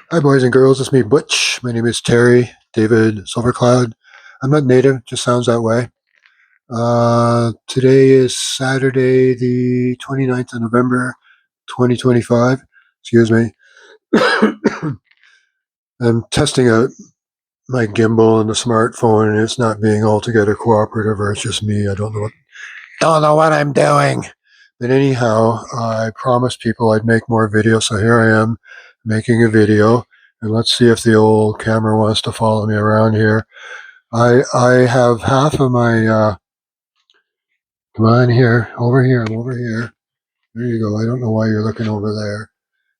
Hi, boys and girls. It's me, Butch. My name is Terry David SILVERCLOUD. I'm not native, just sounds that way. Today is Saturday, the 29th of November, 2025. Excuse me. I'm testing out my gimbal and the smartphone, and it's not being altogether cooperative, or it's just me. I don't know what I'm doing. But anyhow, I promised people I'd make more videos, so here I am making a video. And let's see if the old camera wants to follow me around here. I have half of my come on here, over here, I'm over here. There you go. I don't know why you're looking over there.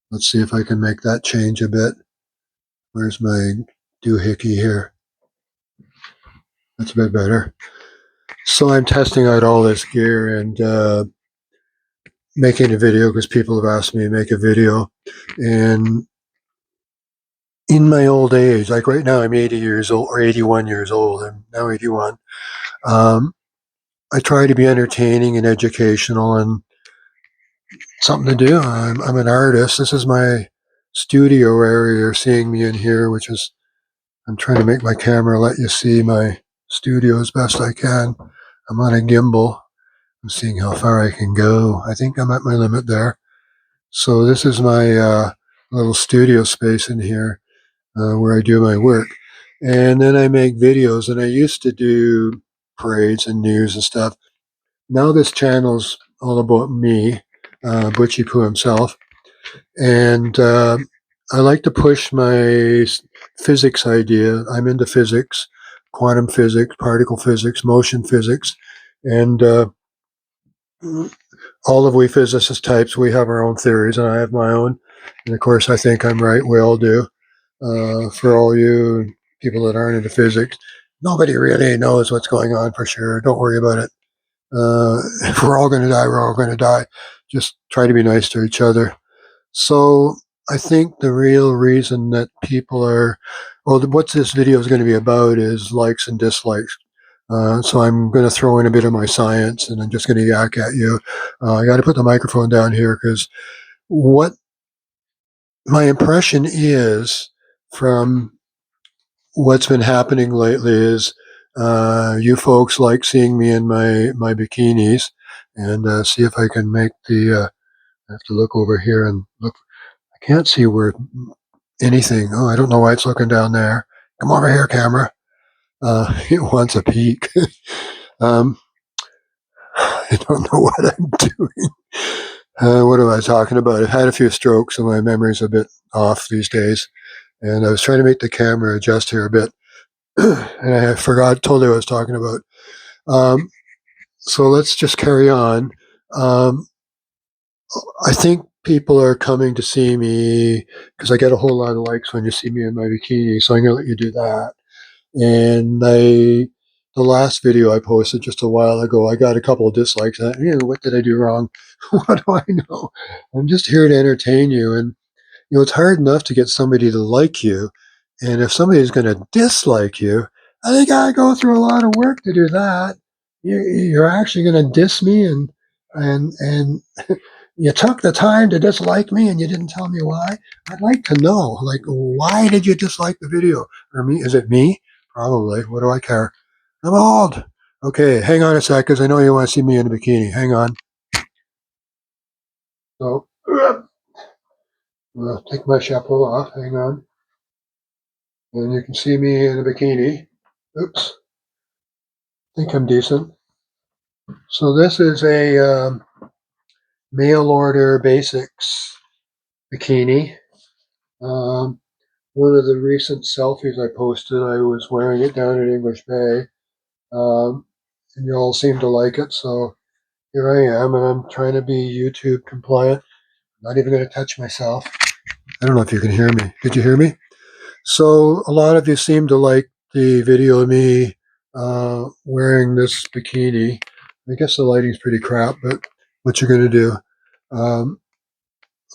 Let's see if I can make that change a bit. Where's my doohickey here? That's a bit better. So I'm testing out all this gear and making a video because people have asked me to make a video. And in my old age, like right now I'm 80 years old or 81 years old. I'm now 81. I try to be entertaining and educational and something to do. I'm an artist. This is my studio area you're seeing me in here, which is, I'm trying to make my camera let you see my studio as best I can. I'm on a gimbal. I'm seeing how far I can go. I think I'm at my limit there. So this is my little studio space in here where I do my work. And then I make videos, and I used to do parades and news and stuff. Now this channel's all about me, Butchy Poo himself. And I like to push my physics idea. I'm into physics, quantum physics, particle physics, motion physics, and all of we physicist types, we have our own theories, and I have my own. And of course, I think I'm right. We all do. For all you people that aren't into physics, nobody really knows what's going on for sure. Don't worry about it. If we're all going to die, we're all going to die. Just try to be nice to each other. So I think the real reason that people are, well, what this video is going to be about is likes and dislikes. So I'm going to throw in a bit of my science, and I'm just going to yak at you. I got to put the microphone down here because what my impression is from what's been happening lately is you folks like seeing me in my bikinis, and see if I can make the. I have to look over here and look. I can't see where anything. Oh, I don't know why it's looking down there. Come over here, camera. It wants a peek. um, I don't know what I'm doing. What am I talking about? I've had a few strokes, and my memory's a bit off these days. And I was trying to make the camera adjust here a bit, and I forgot totally what I was talking about. So let's just carry on. Um, I think people are coming to see me because I get a whole lot of likes when you see me in my bikini. So I'm going to let you do that. And the last video I posted just a while ago, I got a couple of dislikes. What did I do wrong? What do I know? I'm just here to entertain you. And, it's hard enough to get somebody to like you. And if somebody's going to dislike you, they got to go through a lot of work to do that. You're actually going to diss me and you took the time to dislike me and you didn't tell me why. I'd like to know, like, why did you dislike the video? Or me? Is it me? Probably. What do I care? I'm old. Okay, hang on a sec, because I know you want to see me in a bikini. Hang on. So, I'll take my chapeau off. Hang on. And you can see me in a bikini. Oops. I think I'm decent. So this is a mail order basics bikini. One of the recent selfies I posted, I was wearing it down in English Bay. And you all seem to like it, so here I am, and I'm trying to be YouTube compliant. I'm not even going to touch myself. I don't know if you can hear me. Did you hear me? So a lot of you seem to like the video of me wearing this bikini. I guess the lighting's pretty crap, but what you're going to do, um,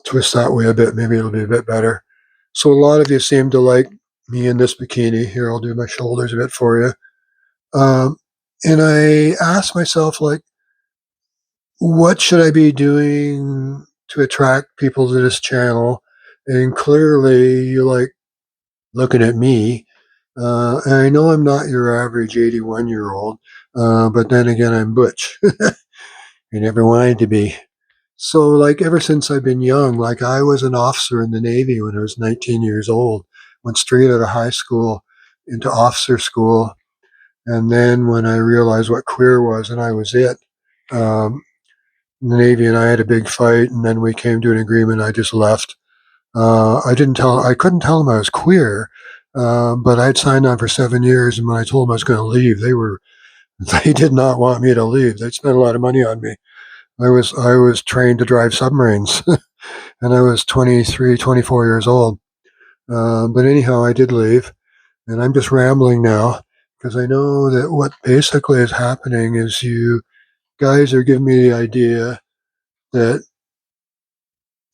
twist that way a bit, maybe it'll be a bit better. So a lot of you seem to like me in this bikini. Here, I'll do my shoulders a bit for you. And I asked myself, like, what should I be doing to attract people to this channel And clearly you like looking at me. And I know I'm not your average 81-year-old, but then again, I'm Butch. I never wanted to be. So, like, ever since I've been young, like, I was an officer in the Navy when I was 19 years old, went straight out of high school into officer school. And then when I realized what queer was, and I was it, um, the Navy and I had a big fight, and then we came to an agreement. I just left. I couldn't tell them I was queer, but I'd signed on for 7 years, and when I told them I was going to leave, they did not want me to leave. They'd spent a lot of money on me. I was trained to drive submarines, and I was 23, 24 years old. But anyhow, I did leave, and I'm just rambling now because I know that what basically is happening is you guys are giving me the idea that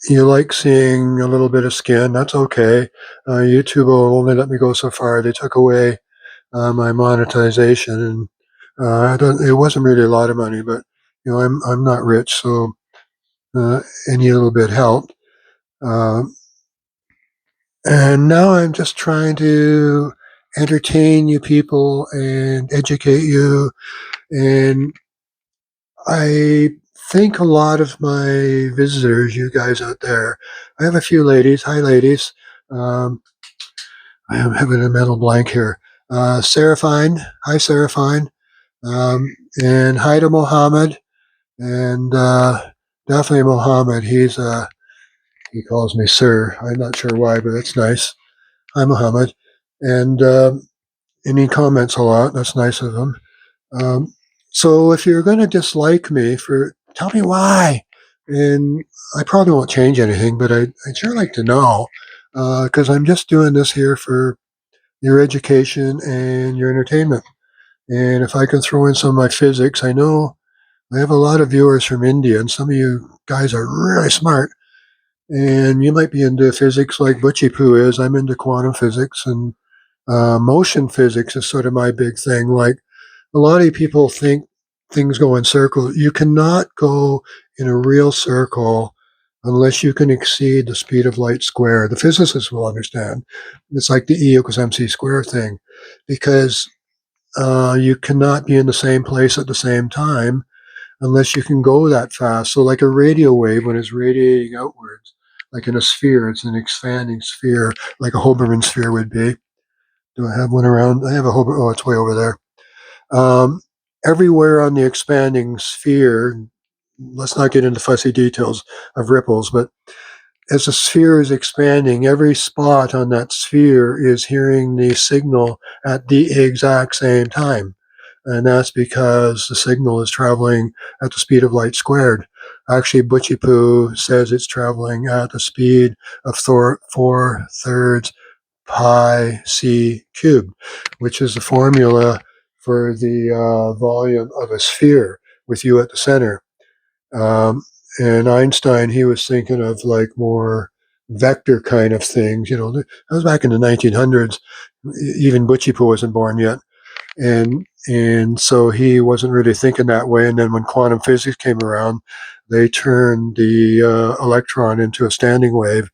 you like seeing a little bit of skin. That's okay. YouTube will only let me go so far. They took away my monetization, and it wasn't really a lot of money, but I'm not rich, so any little bit helped. Um, and now I'm just trying to entertain you people and educate you. And I think a lot of my visitors, you guys out there, I have a few ladies. Hi, ladies. Um, I am having a mental blank here. Seraphine. Hi, Seraphine. And hi to Mohammed. And definitely Mohammed. He calls me sir. I'm not sure why, but that's nice. Hi, Mohammed. And and he comments a lot. That's nice of him. Um, so if you're going to dislike me tell me why. And I probably won't change anything, but I'd sure like to know because I'm just doing this here for your education and your entertainment. And if I can throw in some of my physics, I know I have a lot of viewers from India, and some of you guys are really smart. And you might be into physics like Butchy Poo is. I'm into quantum physics, and motion physics is sort of my big thing. Like a lot of people think things go in circles. You cannot go in a real circle unless you can exceed the speed of light squared. The physicists will understand. It's like the E=mc squared thing, because you cannot be in the same place at the same time unless you can go that fast. So, like a radio wave, when it's radiating outwards, like in a sphere, it's an expanding sphere, like a Hoberman sphere would be. Do I have one around? I have a Hober. Oh, it's way over there. Um, Everywhere on the expanding sphere, let's not get into fussy details of ripples, but as the sphere is expanding, every spot on that sphere is hearing the signal at the exact same time. And that's because the signal is traveling at the speed of light squared. Actually, Butchy Poo says it's traveling at the speed of 4/3 pi c cubed, which is the formula for the volume of a sphere with you at the center. Um, and Einstein, he was thinking of like more vector kind of things. That was back in the 1900s. Even Butchie Poo wasn't born yet, and so he wasn't really thinking that way. And then when quantum physics came around, they turned the electron into a standing wave,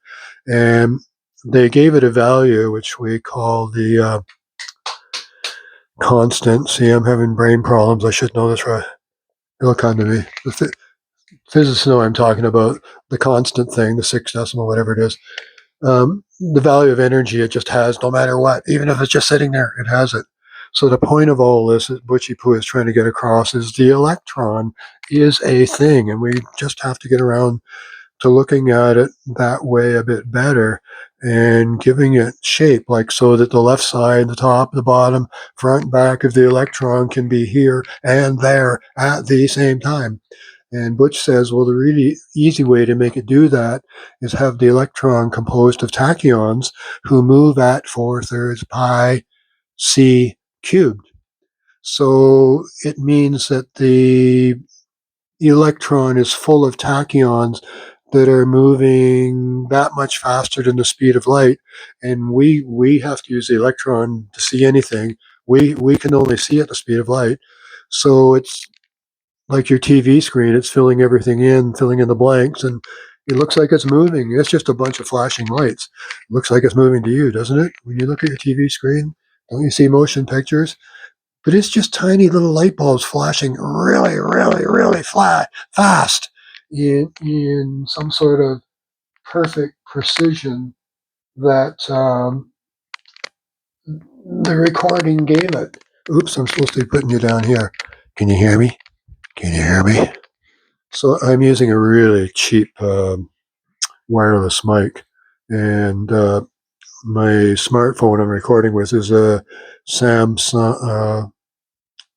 and they gave it a value which we call the constant. See, I'm having brain problems. I should know this, right? It'll come to me. Physicists know what I'm talking about. The constant thing, the 6 decimal, whatever it is. The value of energy it just has, no matter what. Even if it's just sitting there, it has it. So the point of all this that Butchie Poo is trying to get across is the electron is a thing, and we just have to get around to looking at it that way a bit better and giving it shape, like so that the left side, the top, the bottom, front, back of the electron can be here and there at the same time. And Butch says, well, the really easy way to make it do that is have the electron composed of tachyons who move at 4/3 pi c cubed. So it means that the electron is full of tachyons that are moving that much faster than the speed of light, and we have to use the electron to see anything. We can only see at the speed of light, so it's like your TV screen. It's filling everything in, filling in the blanks, and It looks like it's moving. It's just a bunch of flashing lights. It looks like it's moving to you, doesn't it? When you look at your TV screen, don't you see motion pictures? But it's just tiny little light bulbs flashing really, really, really fast in some sort of perfect precision that the recording gave it. Oops, I'm supposed to be putting you down here. Can you hear me? Can you hear me? So I'm using a really cheap wireless mic, and my smartphone I'm recording with is a Samsung.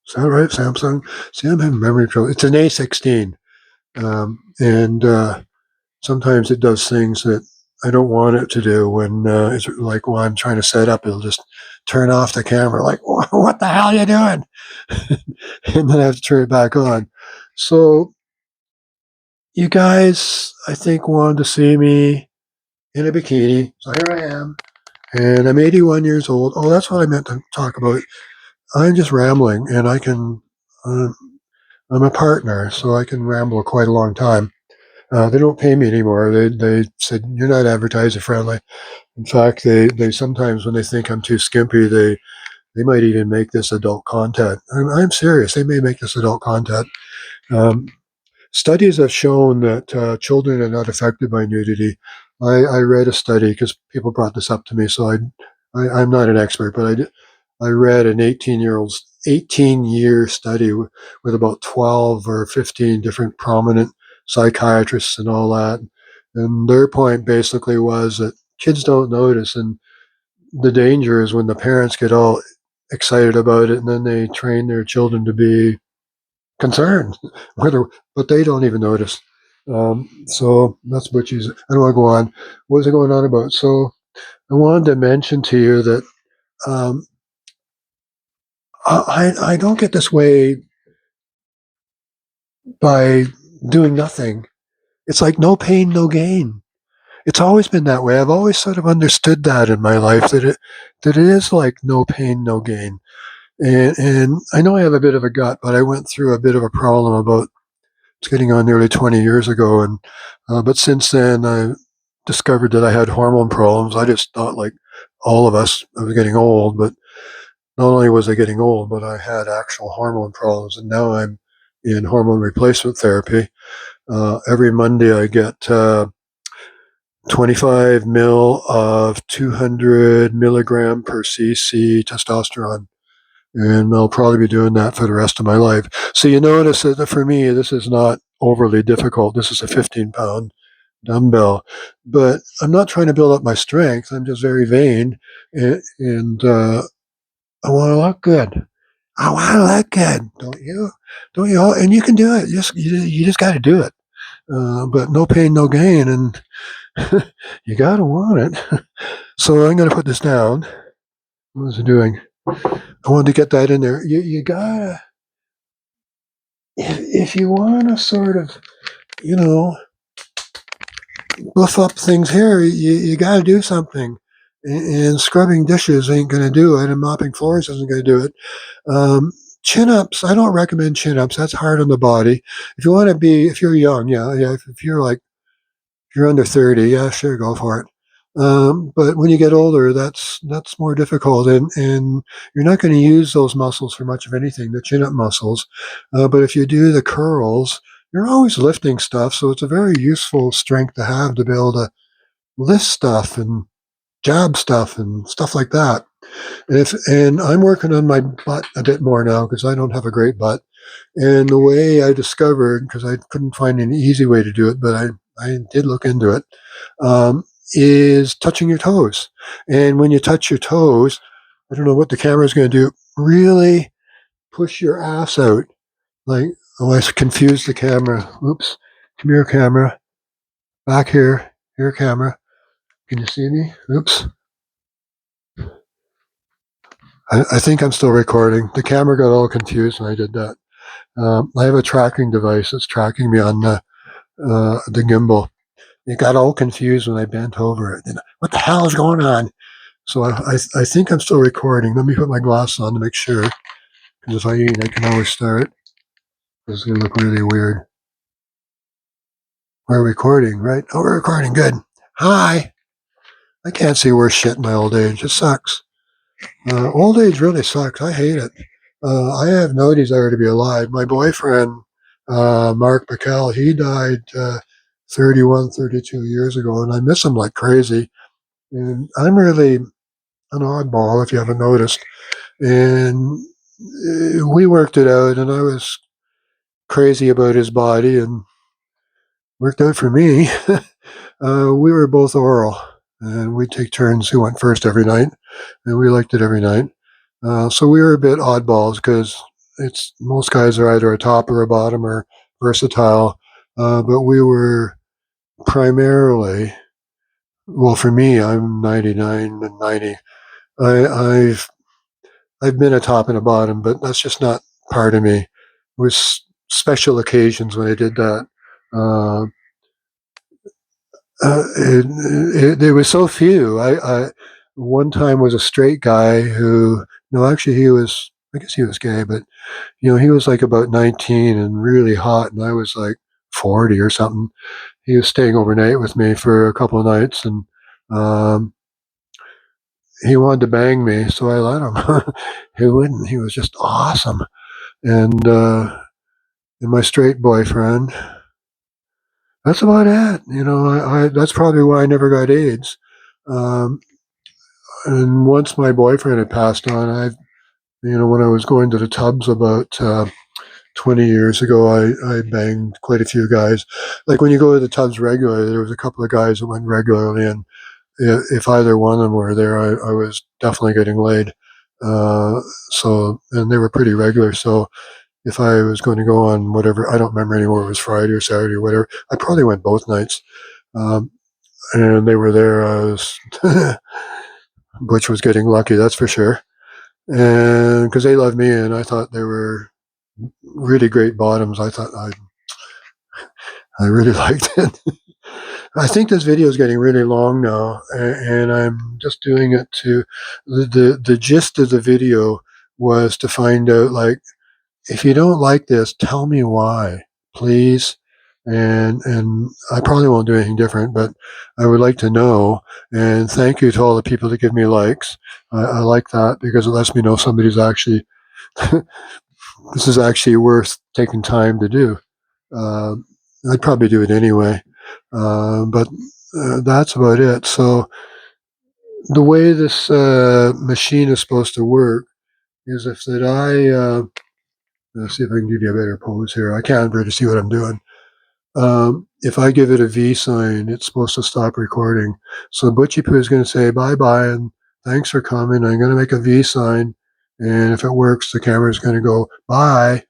Is that right? Samsung? See, I'm having memory trouble. It's an A16, and sometimes it does things that I don't want it to do. When it's like while I'm trying to set up, it'll just turn off the camera. Like, what the hell are you doing? And then I have to turn it back on. So you guys, I think, wanted to see me in a bikini. So here I am. And I'm 81 years old. Oh, that's what I meant to talk about. I'm just rambling, and I can. Uh, I'm a partner, so I can ramble quite a long time. They don't pay me anymore. They said you're not advertiser friendly. In fact, they sometimes when they think I'm too skimpy, they might even make this adult content. I'm serious. They may make this adult content. Um, Studies have shown that children are not affected by nudity. I read a study because people brought this up to me, so I'm not an expert, but I read an 18-year study with about 12 or 15 different prominent psychiatrists and all that. And their point basically was that kids don't notice, and the danger is when the parents get all excited about it and then they train their children to be concerned, whether but they don't even notice. So that's Butchie's. I don't want to go on. What was I going on about? So I wanted to mention to you that um, I don't get this way by doing nothing. It's like no pain, no gain. It's always been that way. I've always sort of understood that in my life that it is like no pain, no gain. And I know I have a bit of a gut, but I went through a bit of a problem about it's getting on nearly 20 years ago, and but since then I discovered that I had hormone problems. I just thought, like all of us, I was getting old, but not only was I getting old, but I had actual hormone problems, and now I'm in hormone replacement therapy. Every Monday, I get 25 mil of 200 milligram per cc testosterone, and I'll probably be doing that for the rest of my life. So you notice that for me, this is not overly difficult. This is a 15-pound dumbbell, but I'm not trying to build up my strength. I'm just very vain, and I want to look good. I want to look good, don't you? Don't you all? And you can do it. You just got to do it. But no pain, no gain, and you got to want it. So I'm going to put this down. What was I doing? I wanted to get that in there. You gotta, if you want to sort of, you know, buff up things here, you got to do something. And scrubbing dishes ain't going to do it, and mopping floors isn't going to do it. Um, Chin ups, I don't recommend chin ups. That's hard on the body. If you want to be, if you're young, yeah. If you're like, if you're under 30, yeah, sure, go for it. But when you get older, that's more difficult, and you're not going to use those muscles for much of anything, the chin up muscles. But if you do the curls, you're always lifting stuff, so it's a very useful strength to have to be able to lift stuff and jab stuff and stuff like that. And I'm working on my butt a bit more now because I don't have a great butt. And the way I discovered, because I couldn't find an easy way to do it, but I did look into it, um, is touching your toes. And when you touch your toes, I don't know what the camera is going to do. Really push your ass out. Like, oh, I confused the camera. Oops. Come here, camera. Back here. Here, camera. Can you see me? Oops. I think I'm still recording. The camera got all confused when I did that. I have a tracking device that's tracking me on the gimbal. It got all confused when I bent over it. And what the hell is going on? So I think I'm still recording. Let me put my glasses on to make sure. Because if I eat, I can always start. This is going to look really weird. We're recording, right? Oh, we're recording. Good. Hi. I can't see worse shit in my old age. It sucks. Old age really sucks. I hate it. I have no desire to be alive. My boyfriend, Mark McCall, he died 31, 32 years ago, and I miss him like crazy. And I'm really an oddball, if you haven't noticed. And we worked it out, and I was crazy about his body, and worked out for me. We were both oral, and we'd take turns who went first every night, and we liked it every night. So we were a bit oddballs because it's most guys are either a top or a bottom or versatile, but we were primarily. Well, for me, I'm 99 and 90. I've been a top and a bottom, but that's just not part of me. It was special occasions when I did that. Uh, there was so few. I one time was a straight guy who, no, actually he was. I guess he was gay, but he was like about 19 and really hot, and I was like 40 or something. He was staying overnight with me for a couple of nights, and um, he wanted to bang me, so I let him. He wouldn't. He was just awesome, and my straight boyfriend. That's about it. That's probably why I never got AIDS. Um, and once my boyfriend had passed on, when I was going to the tubs about 20 years ago, I banged quite a few guys. Like when you go to the tubs regularly, there was a couple of guys that went regularly, and if either one of them were there, I was definitely getting laid. And they were pretty regular. So if I was going to go on whatever, I don't remember anymore, it was Friday or Saturday or whatever, I probably went both nights. Um, and they were there. Butch was getting lucky, that's for sure. And because they loved me, and I thought they were really great bottoms. I thought I really liked it. I think this video is getting really long now, and I'm just doing it to the gist of the video was to find out, like, if you don't like this, tell me why, please. And I probably won't do anything different, but I would like to know. And thank you to all the people that give me likes. I like that because it lets me know somebody's actually this is actually worth taking time to do. Uh, I'd probably do it anyway, but that's about it. So the way this machine is supposed to work is if that let's see if I can give you a better pose here. I can't really see what I'm doing. If I give it a V sign, it's supposed to stop recording. So Butchy Poo is going to say bye-bye and thanks for coming. I'm going to make a V sign. And if it works, the camera is going to go bye.